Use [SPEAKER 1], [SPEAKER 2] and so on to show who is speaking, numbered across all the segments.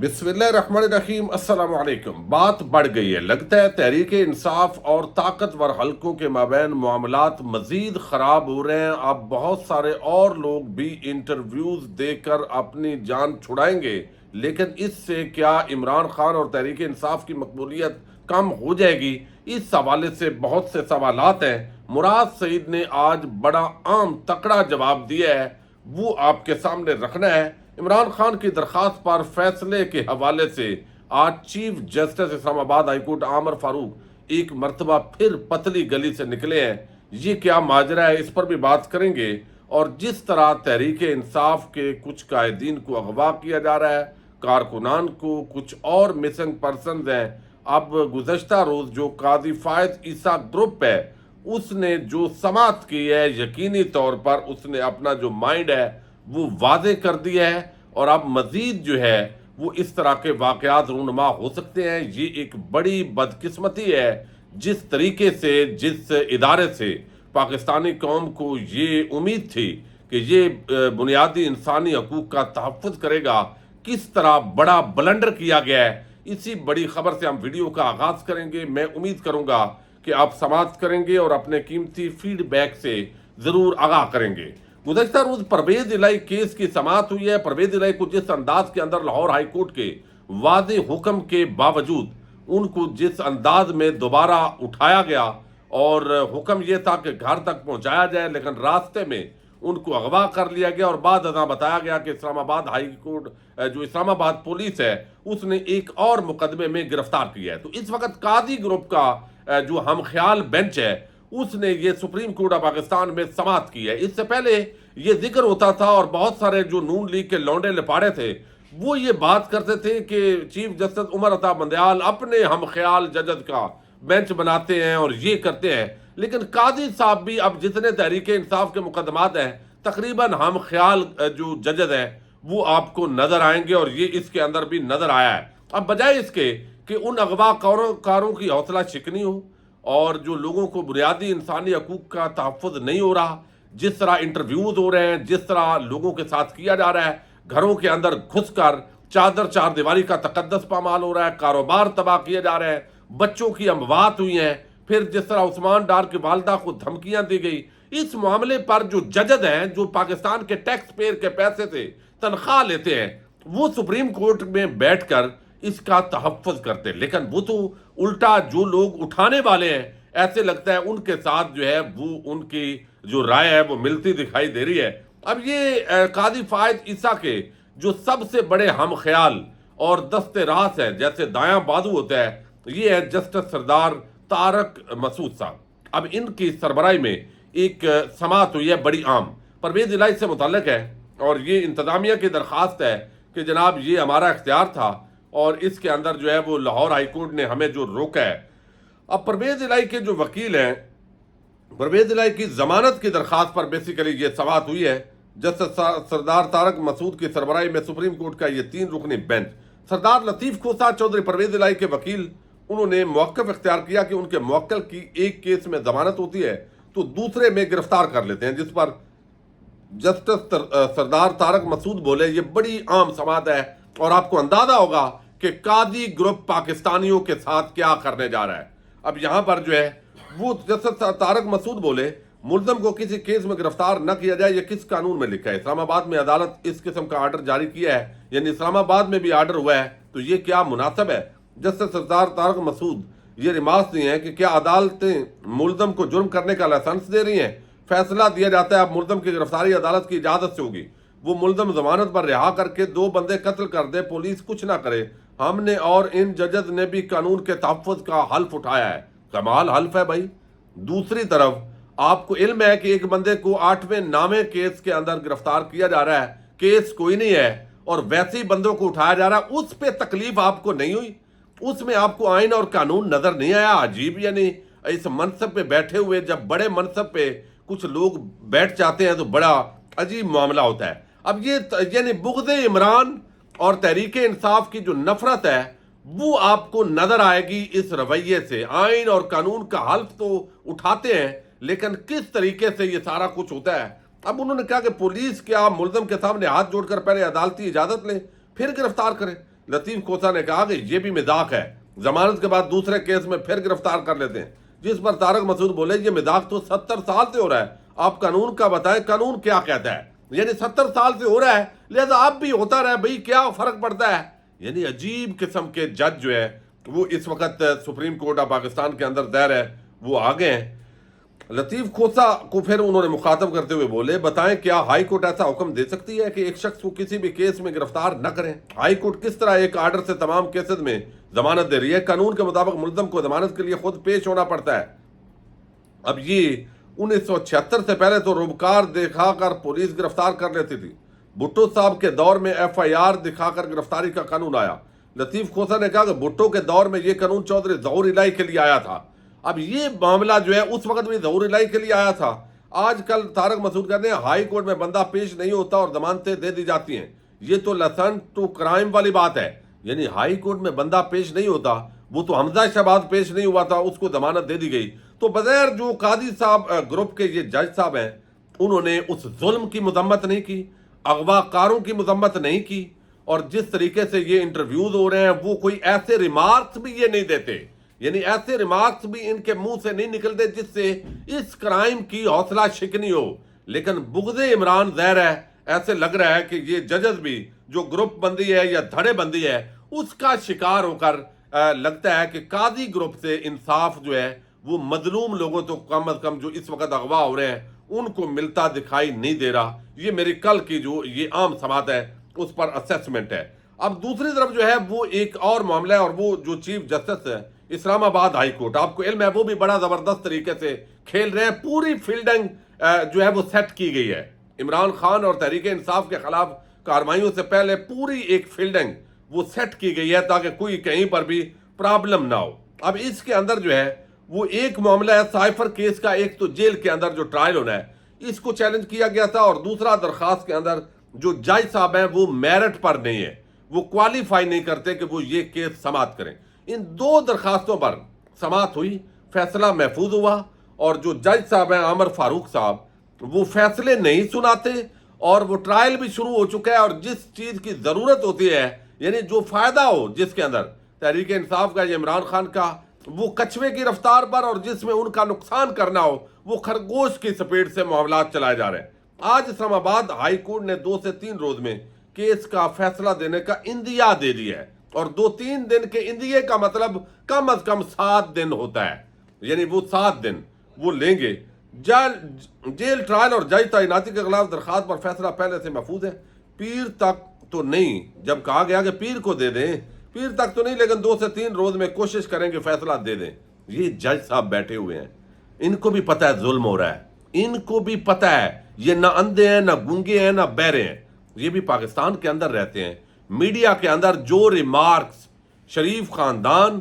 [SPEAKER 1] بسم اللہ الرحمن الرحیم۔ السلام علیکم۔ بات بڑھ گئی ہے، لگتا ہے تحریک انصاف اور طاقتور حلقوں کے مابین معاملات مزید خراب ہو رہے ہیں۔ اب بہت سارے اور لوگ بھی انٹرویوز دے کر اپنی جان چھڑائیں گے، لیکن اس سے کیا عمران خان اور تحریک انصاف کی مقبولیت کم ہو جائے گی؟ اس حوالے سے بہت سے سوالات ہیں۔ مراد سعید نے آج بڑا عام تکڑا جواب دیا ہے، وہ آپ کے سامنے رکھنا ہے۔ عمران خان کی درخواست پر فیصلے کے حوالے سے آج چیف جسٹس اسلام آباد ہائی کورٹ عامر فاروق ایک مرتبہ پھر پتلی گلی سے نکلے ہیں۔ یہ کیا ماجرا ہے، اس پر بھی بات کریں گے۔ اور جس طرح تحریک انصاف کے کچھ قائدین کو اغوا کیا جا رہا ہے، کارکنان کو، کچھ اور مسنگ پرسنز ہیں۔ اب گزشتہ روز جو قاضی فائز عیسیٰ گروپ ہے، اس نے جو سماعت کی ہے، یقینی طور پر اس نے اپنا جو مائنڈ ہے وہ واضح کر دیا ہے، اور اب مزید جو ہے وہ اس طرح کے واقعات رونما ہو سکتے ہیں۔ یہ ایک بڑی بدقسمتی ہے، جس طریقے سے، جس ادارے سے پاکستانی قوم کو یہ امید تھی کہ یہ بنیادی انسانی حقوق کا تحفظ کرے گا، کس طرح بڑا بلنڈر کیا گیا ہے۔ اسی بڑی خبر سے ہم ویڈیو کا آغاز کریں گے۔ میں امید کروں گا کہ آپ سماعت کریں گے اور اپنے قیمتی فیڈ بیک سے ضرور آگاہ کریں گے۔ گزشتہ روز پرویز الہی کیس کی سماعت ہوئی ہے۔ پرویز الہی کو جس انداز کے اندر لاہور ہائی کورٹ کے واضح حکم کے باوجود ان کو جس انداز میں دوبارہ اٹھایا گیا، اور حکم یہ تھا کہ گھر تک پہنچایا جائے، لیکن راستے میں ان کو اغوا کر لیا گیا، اور بعد ازاں بتایا گیا کہ اسلام آباد ہائی کورٹ جو اسلام آباد پولیس ہے اس نے ایک اور مقدمے میں گرفتار کیا ہے۔ تو اس وقت قاضی گروپ کا جو ہم خیال بینچ ہے، اس نے یہ سپریم کورٹ آف پاکستان میں سماعت کی ہے۔ اس سے پہلے یہ ذکر ہوتا تھا، اور بہت سارے جو نون لیگ کے لونڈے لپاڑے تھے وہ یہ بات کرتے تھے کہ چیف جسٹس عمر عطا بندیال اپنے ہم خیال ججز کا بینچ بناتے ہیں اور یہ کرتے ہیں، لیکن قاضی صاحب بھی اب جتنے تحریک انصاف کے مقدمات ہیں تقریباً ہم خیال جو ججز ہیں وہ آپ کو نظر آئیں گے، اور یہ اس کے اندر بھی نظر آیا ہے۔ اب بجائے اس کے کہ ان اغوا کاروں کی حوصلہ شکنی ہو، اور جو لوگوں کو بنیادی انسانی حقوق کا تحفظ نہیں ہو رہا، جس طرح انٹرویوز ہو رہے ہیں، جس طرح لوگوں کے ساتھ کیا جا رہا ہے، گھروں کے اندر گھس کر چار دیواری کا تقدس پامال ہو رہا ہے، کاروبار تباہ کیے جا رہے ہیں، بچوں کی اموات ہوئی ہیں، پھر جس طرح عثمان ڈار کی والدہ کو دھمکیاں دی گئی، اس معاملے پر جو ججز ہیں، جو پاکستان کے ٹیکس پیئر کے پیسے سے تنخواہ لیتے ہیں، وہ سپریم کورٹ میں بیٹھ کر اس کا تحفظ کرتے، لیکن وہ تو الٹا جو لوگ اٹھانے والے ہیں، ایسے لگتا ہے ان کے ساتھ جو ہے وہ ان کی جو رائے ہے وہ ملتی دکھائی دے رہی ہے۔ اب یہ قاضی فائز عیسیٰ کے جو سب سے بڑے ہم خیال اور دست راست ہے، جیسے دایاں بازو ہوتا ہے، یہ ہے جسٹس سردار طارق مسعود صاحب۔ اب ان کی سربراہی میں ایک سماعت ہوئی ہے بڑی عام، پرویز الہی سے متعلق ہے، اور یہ انتظامیہ کی درخواست ہے کہ جناب یہ ہمارا اختیار تھا، اور اس کے اندر جو ہے وہ لاہور ہائی کورٹ نے ہمیں جو روکا ہے۔ اب پرویز الہی کے جو وکیل ہیں، پرویز الہی کی ضمانت کی درخواست پر بیسیکلی یہ سماعت ہوئی ہے۔ جسٹس سردار طارق مسعود کی سربراہی میں سپریم کورٹ کا یہ 3 رکنی بینچ، سردار لطیف کھوسہ چودھری پرویز الہی کے وکیل، انہوں نے موقف اختیار کیا کہ ان کے موکل کی ایک کیس میں ضمانت ہوتی ہے تو دوسرے میں گرفتار کر لیتے ہیں، جس پر جسٹس سردار طارق مسعود بولے یہ بڑی عام سماعت ہے، اور آپ کو اندازہ ہوگا کہ قاضی گروپ پاکستانیوں کے ساتھ کیا کرنے جا رہا ہے۔ اب یہاں پر جو ہے وہ جسٹس طارق مسعود بولے ملزم کو کسی کیس میں گرفتار نہ کیا جائے، یہ کس قانون میں لکھا ہے؟ اسلام آباد میں عدالت اس قسم کا آرڈر جاری کیا ہے، یعنی اسلام آباد میں بھی آرڈر ہوا ہے، تو یہ کیا مناسب ہے؟ جسٹس سردار طارق مسعود یہ ریمارکس دیے ہیں کہ کیا عدالتیں ملزم کو جرم کرنے کا لائسنس دے رہی ہیں؟ فیصلہ دیا جاتا ہے اب ملزم کی گرفتاری عدالت کی اجازت سے ہوگی، وہ ملزم ضمانت پر رہا کر کے 2 بندے قتل کر دے، پولیس کچھ نہ کرے۔ ہم نے اور ان ججز نے بھی قانون کے تحفظ کا حلف اٹھایا ہے۔ کمال حلف ہے بھائی۔ دوسری طرف آپ کو علم ہے کہ ایک بندے کو 8ویں نامے کیس کے اندر گرفتار کیا جا رہا ہے، کیس کوئی نہیں ہے، اور ویسے ہی بندوں کو اٹھایا جا رہا ہے، اس پہ تکلیف آپ کو نہیں ہوئی؟ اس میں آپ کو آئین اور قانون نظر نہیں آیا؟ عجیب، یعنی اس منصب پہ بیٹھے ہوئے جب بڑے منصب پہ کچھ لوگ بیٹھ جاتے ہیں تو بڑا عجیب معاملہ ہوتا ہے۔ اب یہ یعنی بغض عمران اور تحریک انصاف کی جو نفرت ہے وہ آپ کو نظر آئے گی اس رویے سے۔ آئین اور قانون کا حلف تو اٹھاتے ہیں، لیکن کس طریقے سے یہ سارا کچھ ہوتا ہے۔ اب انہوں نے کہا کہ پولیس کیا ملزم کے سامنے ہاتھ جوڑ کر پہلے عدالتی اجازت لے پھر گرفتار کرے، لطیف کوسا نے کہا کہ یہ بھی مذاق ہے، ضمانت کے بعد دوسرے کیس میں پھر گرفتار کر لیتے ہیں، جس پر طارق مسعود بولے یہ مذاق تو 70 سال سے ہو رہا ہے، آپ قانون کا بتائیں، قانون کیا کہتا ہے؟ یعنی 70 سال سے ہو رہا ہے، لہذا اب بھی ہوتا رہا بھئی کیا فرق پڑتا ہے؟ یعنی عجیب قسم کے جج جو ہے وہ اس وقت سپریم کورٹ آف پاکستان کے اندر دائر ہے، وہ آگے ہیں۔ لطیف کھوسا کو پھر انہوں نے مخاطب کرتے ہوئے بولے بتائیں کیا ہائی کورٹ ایسا حکم دے سکتی ہے کہ ایک شخص کو کسی بھی کیس میں گرفتار نہ کریں؟ ہائی کورٹ کس طرح ایک آرڈر سے تمام کیسز میں ضمانت دے رہی ہے؟ قانون کے مطابق ملزم کو ضمانت کے لیے خود پیش ہونا پڑتا ہے۔ اب یہ 1976 سے پہلے تو روبکار دکھا کر پولیس گرفتار کر لیتی تھی، بھٹو صاحب کے دور میں ایف آئی آر دکھا کر گرفتاری کا قانون آیا۔ لطیف کھوسا نے کہا کہ بھٹو کے دور میں یہ قانون چودھری ظہور الہی کے لیے آیا تھا۔ اب یہ معاملہ جو ہے اس وقت بھی ظہور الہی کے لیے آیا تھا۔ آج کل طارق مسعود کہتے ہیں ہائی کورٹ میں بندہ پیش نہیں ہوتا اور ضمانتیں دے دی جاتی ہیں، یہ تو لسن ٹو کرائم والی بات ہے۔ یعنی ہائی کورٹ میں بندہ پیش نہیں ہوتا، وہ تو حمزہ شہباز پیش نہیں ہوا تھا، اس کو ضمانت دے دی گئی۔ تو بظاہر جو قاضی صاحب گروپ کے یہ جج صاحب ہیں، انہوں نے اس ظلم کی مذمت نہیں کی، اغوا کاروں کی مذمت نہیں کی، اور جس طریقے سے یہ انٹرویوز ہو رہے ہیں وہ کوئی ایسے ریمارکس بھی یہ نہیں دیتے، یعنی ایسے ریمارکس بھی ان کے منہ سے نہیں نکلتے جس سے اس کرائم کی حوصلہ شکنی ہو۔ لیکن بغض عمران ظاہر ہے، ایسے لگ رہا ہے کہ یہ ججز بھی جو گروپ بندی ہے یا دھڑے بندی ہے اس کا شکار ہو کر لگتا ہے کہ قاضی گروپ سے انصاف جو ہے وہ مظلوم لوگوں تو کم از کم جو اس وقت اغوا ہو رہے ہیں ان کو ملتا دکھائی نہیں دے رہا۔ یہ میری کل کی جو یہ عام سماعت ہے اس پر اسیسمنٹ ہے۔ اب دوسری طرف جو ہے وہ ایک اور معاملہ ہے، اور وہ جو چیف جسٹس ہے اسلام آباد ہائی کورٹ، آپ کو علم ہے وہ بھی بڑا زبردست طریقے سے کھیل رہے ہیں، پوری فیلڈنگ جو ہے وہ سیٹ کی گئی ہے۔ عمران خان اور تحریک انصاف کے خلاف کارروائیوں سے پہلے پوری ایک فیلڈنگ وہ سیٹ کی گئی ہے تاکہ کوئی کہیں پر بھی پرابلم نہ ہو۔ اب اس کے اندر جو ہے وہ ایک معاملہ ہے سائفر کیس کا، ایک تو جیل کے اندر جو ٹرائل ہونا ہے اس کو چیلنج کیا گیا تھا، اور دوسرا درخواست کے اندر جو جج صاحب ہیں وہ میرٹ پر نہیں ہے، وہ کوالیفائی نہیں کرتے کہ وہ یہ کیس سماعت کریں۔ ان دو درخواستوں پر سماعت ہوئی، فیصلہ محفوظ ہوا، اور جو جج صاحب ہیں عامر فاروق صاحب وہ فیصلے نہیں سناتے، اور وہ ٹرائل بھی شروع ہو چکا ہے، اور جس چیز کی ضرورت ہوتی ہے یعنی جو فائدہ ہو جس کے اندر تحریک انصاف کا یا عمران خان کا، وہ کچھوے کی رفتار پر، اور جس میں ان کا نقصان کرنا ہو وہ خرگوش کی سپیڈ سے معاملات چلائے جا رہے ہیں۔ آج اسلام آباد ہائی کورٹ نے 2 سے 3 روز میں کیس کا فیصلہ دینے کا اندیا دے دیا ہے، اور 2-3 دن کے اندیے کا مطلب کم از کم 7 دن ہوتا ہے، یعنی وہ 7 دن وہ لیں گے۔ جیل ٹرائل اور جج تعیناتی کے خلاف درخواست پر فیصلہ پہلے سے محفوظ ہے، پیر تک تو نہیں، جب کہا گیا کہ پیر کو دے دیں، پیر تک تو نہیں، لیکن 2 سے 3 روز میں کوشش کریں کہ فیصلہ دے دیں۔ یہ جج صاحب بیٹھے ہوئے ہیں، ان کو بھی پتہ ہے ظلم ہو رہا ہے، ان کو بھی پتہ ہے یہ نہ اندھے ہیں نہ گونگے ہیں نہ بہرے ہیں، یہ بھی پاکستان کے اندر رہتے ہیں۔ میڈیا کے اندر جو ریمارکس شریف خاندان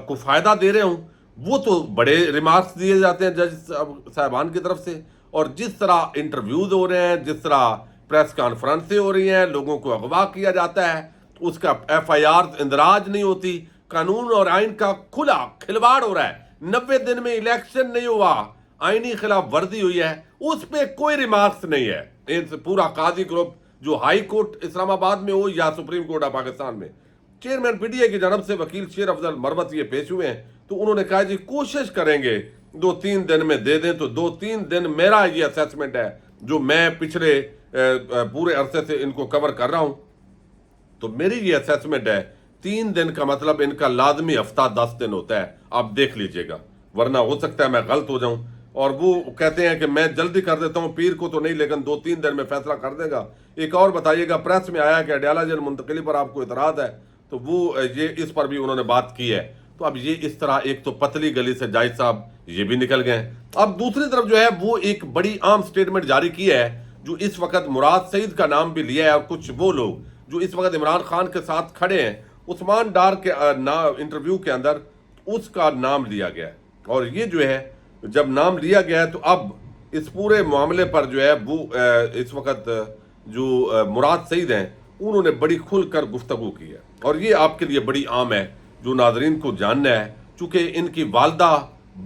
[SPEAKER 1] کو فائدہ دے رہے ہوں وہ تو بڑے ریمارکس دیے جاتے ہیں جج صاحبان کی طرف سے، اور جس طرح انٹرویوز ہو رہے ہیں، جس طرح پریس کانفرنسیں ہو رہی ہیں، لوگوں کو اغوا کیا جاتا ہے، اس کا ایف آئی آر اندراج نہیں ہوتی، قانون اور آئین کا کھلا کھلواڑ ہو رہا ہے، 90 دن میں الیکشن نہیں ہوا، آئینی خلاف ورزی ہوئی ہے، اس پہ کوئی ریمارکس نہیں ہے۔ پورا قاضی گروپ جو ہائی کورٹ اسلام آباد میں ہو یا سپریم کورٹ آف پاکستان میں، چیئرمین پی ٹی اے کی جانب سے وکیل شیر افضل مروت یہ پیش ہوئے ہیں، تو انہوں نے کہا جی کوشش کریں گے 2-3 دن میں دے دیں، تو 2-3 دن میرا یہ اسیسمنٹ ہے جو میں پچھلے پورے عرصے سے ان کو کور کر رہا ہوں، تو میری یہ اسیسمنٹ ہے 3 دن کا مطلب ان کا لازمی ہفتہ 10 دن ہوتا ہے، آپ دیکھ لیجئے گا، ورنہ ہو سکتا ہے میں غلط ہو جاؤں۔ اور وہ کہتے ہیں کہ میں جلدی کر دیتا ہوں، پیر کو تو نہیں لیکن 2-3 دن میں فیصلہ کر دے گا۔ ایک اور بتائیے گا، پریس میں آیا کہ اڈیالہ جیل منتقلی پر آپ کو اعتراض ہے، تو وہ یہ اس پر بھی انہوں نے بات کی ہے۔ تو اب یہ اس طرح ایک تو پتلی گلی سے جائز صاحب یہ بھی نکل گئے۔ اب دوسری طرف جو ہے وہ ایک بڑی عام سٹیٹمنٹ جاری کی ہے، جو اس وقت مراد سعید کا نام بھی لیا ہے، اور کچھ وہ لوگ جو اس وقت عمران خان کے ساتھ کھڑے ہیں، عثمان ڈار کے انٹرویو کے اندر اس کا نام لیا گیا ہے، اور یہ جو ہے جب نام لیا گیا ہے تو اب اس پورے معاملے پر جو ہے وہ اس وقت جو مراد سعید ہیں انہوں نے بڑی کھل کر گفتگو کی ہے، اور یہ آپ کے لیے بڑی عام ہے جو ناظرین کو جاننا ہے، چونکہ ان کی والدہ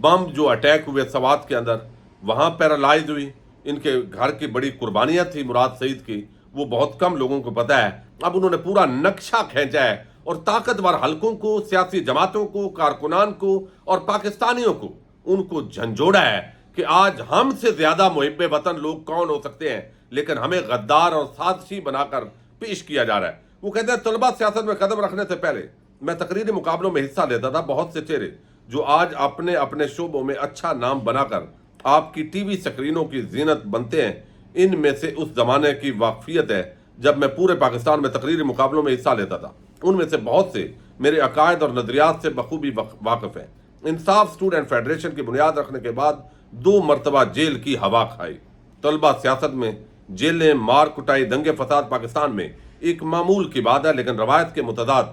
[SPEAKER 1] بم جو اٹیک ہوئے سوات کے اندر وہاں پیرالائز ہوئی، ان کے گھر کی بڑی قربانیاں تھی مراد سعید کی، وہ بہت کم لوگوں کو پتہ ہے۔ اب انہوں نے پورا نقشہ کھینچا ہے اور طاقتور حلقوں کو، سیاسی جماعتوں کو، کارکنان کو اور پاکستانیوں کو ان کو جھنجھوڑا ہے کہ آج ہم سے زیادہ محب وطن لوگ کون ہو سکتے ہیں، لیکن ہمیں غدار اور سازشی بنا کر پیش کیا جا رہا ہے۔ وہ کہتے ہیں طلبہ سیاست میں قدم رکھنے سے پہلے میں تقریری مقابلوں میں حصہ لیتا تھا۔ بہت سے چہرے جو آج اپنے اپنے شعبوں میں اچھا نام بنا کر آپ کی ٹی وی سکرینوں کی زینت بنتے ہیں، ان میں سے اس زمانے کی واقفیت ہے جب میں پورے پاکستان میں تقریری مقابلوں میں حصہ لیتا تھا۔ ان میں سے بہت سے میرے عقائد اور نظریات سے بخوبی واقف ہیں۔ انصاف اسٹوڈنٹ فیڈریشن کی بنیاد رکھنے کے بعد 2 مرتبہ جیل کی ہوا کھائی۔ طلبہ سیاست میں جیلیں، مار کٹائی، دنگے فساد پاکستان میں ایک معمول کی بات ہے، لیکن روایت کے متضاد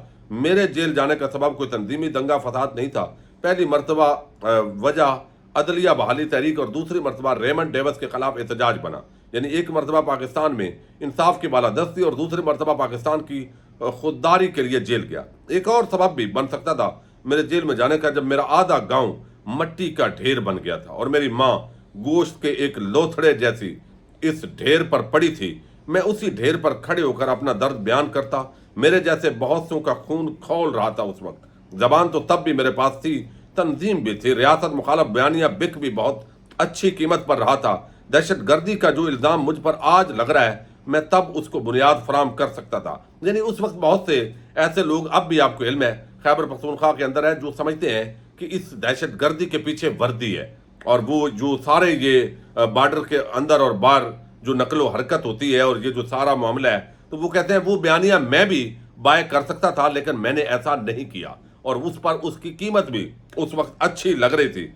[SPEAKER 1] میرے جیل جانے کا سبب کوئی تنظیمی دنگا فساد نہیں تھا۔ پہلی مرتبہ وجہ عدلیہ بحالی تحریک اور دوسری مرتبہ ریمنڈ ڈیوس کے خلاف احتجاج بنا، یعنی ایک مرتبہ پاکستان میں انصاف کی بالادستی اور دوسری مرتبہ پاکستان کی خودداری کے لیے جیل گیا۔ ایک اور سبب بھی بن سکتا تھا میرے جیل میں جانے کا، جب میرا آدھا گاؤں مٹی کا ڈھیر بن گیا تھا اور میری ماں گوشت کے ایک لوتھڑے جیسی اس ڈھیر پر پڑی تھی۔ میں اسی ڈھیر پر کھڑے ہو کر اپنا درد بیان کرتا۔ میرے جیسے بہت سوں کا خون کھول رہا تھا اس وقت۔ زبان تو تب بھی میرے پاس تھی، تنظیم بھی تھی، ریاست مخالف بیانیہ بک بھی بہت اچھی قیمت پر رہا تھا۔ دہشت گردی کا جو الزام مجھ پر آج لگ رہا ہے، میں تب اس کو بنیاد فراہم کر سکتا تھا۔ یعنی اس وقت بہت سے ایسے لوگ، اب بھی آپ کو علم ہے، خیبر پختونخوا کے اندر ہے، جو سمجھتے ہیں کہ اس دہشت گردی کے پیچھے وردی ہے، اور وہ جو سارے یہ بارڈر کے اندر اور باہر جو نقل و حرکت ہوتی ہے اور یہ جو سارا معاملہ ہے، تو وہ کہتے ہیں وہ بیانیہ میں بھی بائے کر سکتا تھا، لیکن میں نے ایسا نہیں کیا، اور اس پر اس کی قیمت بھی اس وقت اچھی لگ رہی تھی۔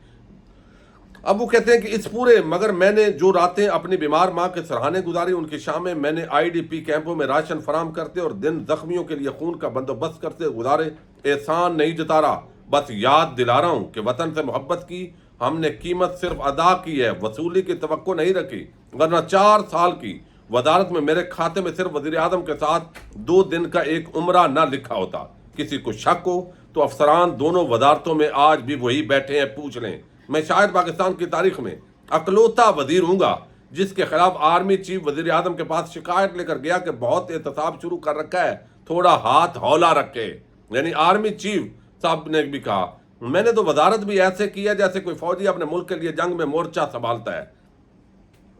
[SPEAKER 1] اب وہ کہتے ہیں کہ اس پورے مگر میں نے جو راتیں اپنی بیمار ماں کے سرہانے گزاری، ان کی شامیں میں نے آئی ڈی پی کیمپوں میں راشن فراہم کرتے اور دن زخمیوں کے لیے خون کا بندوبست کرتے گزارے۔ احسان نہیں جتا رہا، بس یاد دلا رہا ہوں کہ وطن سے محبت کی ہم نے قیمت صرف ادا کی ہے، وصولی کی توقع نہیں رکھی، ورنہ 4 سال کی وزارت میں میرے کھاتے میں صرف وزیر اعظم کے ساتھ 2 دن کا ایک عمرہ نہ لکھا ہوتا۔ کسی کو شک ہو تو افسران دونوں وزارتوں میں آج بھی وہی بیٹھے ہیں، پوچھ لیں۔ میں شاید پاکستان کی تاریخ میں اکلوتا وزیر ہوں گا جس کے خلاف آرمی چیف وزیر اعظم کے پاس شکایت لے کر گیا کہ بہت احتساب شروع کر رکھا ہے، تھوڑا ہاتھ ہولا رکھے۔ یعنی آرمی چیف صاحب نے بھی کہا میں نے تو وزارت بھی ایسے کیا جیسے کوئی فوجی اپنے ملک کے لیے جنگ میں مورچہ سنبھالتا ہے۔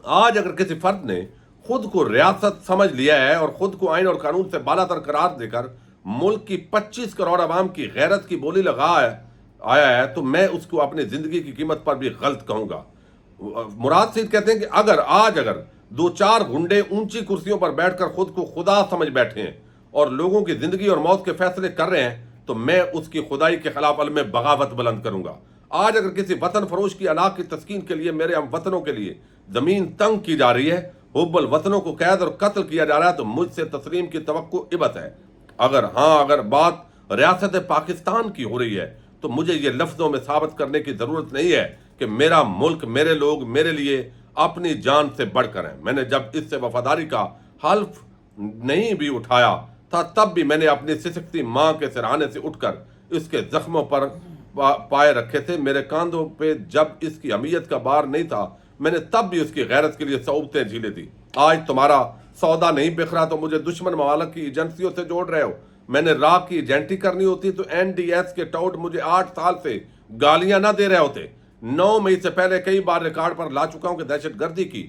[SPEAKER 1] آج اگر کسی فرد نے خود کو ریاست سمجھ لیا ہے اور خود کو آئین اور قانون سے بالا تر قرار دے کر ملک کی 25 کروڑ عوام کی غیرت کی بولی لگا آیا ہے، تو میں اس کو اپنی زندگی کی قیمت پر بھی غلط کہوں گا۔ مراد سید کہتے ہیں کہ اگر 2-4 گنڈے اونچی کرسیوں پر بیٹھ کر خود کو خدا سمجھ بیٹھے ہیں اور لوگوں کی زندگی اور موت کے فیصلے کر رہے ہیں، تو میں اس کی خدائی کے خلاف علم بغاوت بلند کروں گا۔ آج اگر کسی وطن فروش کی انا کی تسکین کے لیے میرے ہم وطنوں کے لیے زمین تنگ کی جا رہی ہے، حب الوطنوں کو قید اور قتل کیا جا رہا ہے، تو مجھ سے تسلیم کی توقع عبث ہے۔ اگر بات ریاست پاکستان کی ہو رہی ہے تو مجھے یہ لفظوں میں ثابت کرنے کی ضرورت نہیں ہے کہ میرا ملک، میرے لوگ میرے لیے اپنی جان سے بڑھ کر ہیں۔ میں نے جب اس سے وفاداری کا حلف نہیں بھی اٹھایا تھا، تب بھی میں نے اپنی سسکتی ماں کے سرہانے سے اٹھ کر اس کے زخموں پر پائے رکھے تھے۔ میرے کاندھوں پہ جب اس کی اہمیت کا بار نہیں تھا، میں نے تب بھی اس کی غیرت کے لیے صعوبتیں جھیلے تھی۔ آج تمہارا سودا نہیں بکھرا تو مجھے دشمن ممالک کی ایجنسیوں سے جوڑ رہے ہو۔ میں نے راہ کی ایجنٹی کرنی ہوتی تو این ڈی ایس کے ٹاؤٹ مجھے 8 سال سے گالیاں نہ دے رہے ہوتے۔ 9 مئی سے پہلے کئی بار ریکارڈ پر لا چکا ہوں کہ دہشت گردی کی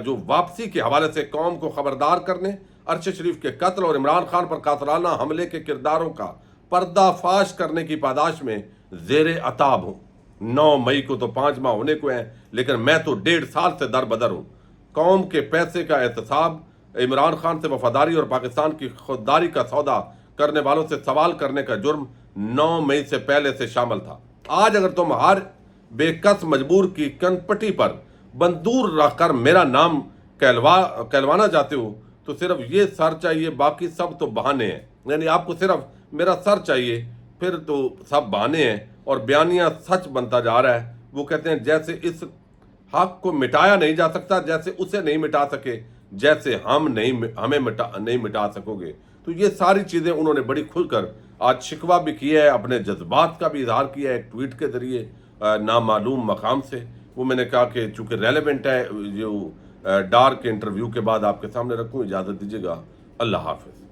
[SPEAKER 1] جو واپسی کے حوالے سے قوم کو خبردار کرنے، ارشد شریف کے قتل اور عمران خان پر قاتلانہ حملے کے کرداروں کا پردہ فاش کرنے کی پاداش میں زیر عتاب ہوں۔ 9 مئی کو تو 5 ماہ ہونے کو ہیں، لیکن میں تو 1.5 سال سے در بدر ہوں۔ قوم کے پیسے کا احتساب، عمران خان سے وفاداری اور پاکستان کی خودداری کا سودا کرنے والوں سے سوال کرنے کا جرم 9 مئی سے پہلے سے شامل تھا۔ آج اگر تم ہر بے کس مجبور کی کنپٹی پر بندور رکھ کر میرا نام کہلوانا چاہتے ہو تو صرف یہ سر چاہیے، باقی سب تو بہانے ہیں۔ یعنی آپ کو صرف میرا سر چاہیے، پھر تو سب بہانے ہیں اور بیانیہ سچ بنتا جا رہا ہے۔ وہ کہتے ہیں جیسے اس حق کو مٹایا نہیں جا سکتا، جیسے اسے نہیں مٹا سکے، جیسے ہمیں نہیں مٹا سکو گے۔ تو یہ ساری چیزیں انہوں نے بڑی کھل کر آج شکوہ بھی کیا ہے، اپنے جذبات کا بھی اظہار کیا ہے ایک ٹویٹ کے ذریعے نامعلوم مقام سے۔ وہ میں نے کہا کہ چونکہ ریلیونٹ ہے، جو ڈارک انٹرویو کے بعد آپ کے سامنے رکھوں. اجازت دیجیے گا. اللہ حافظ.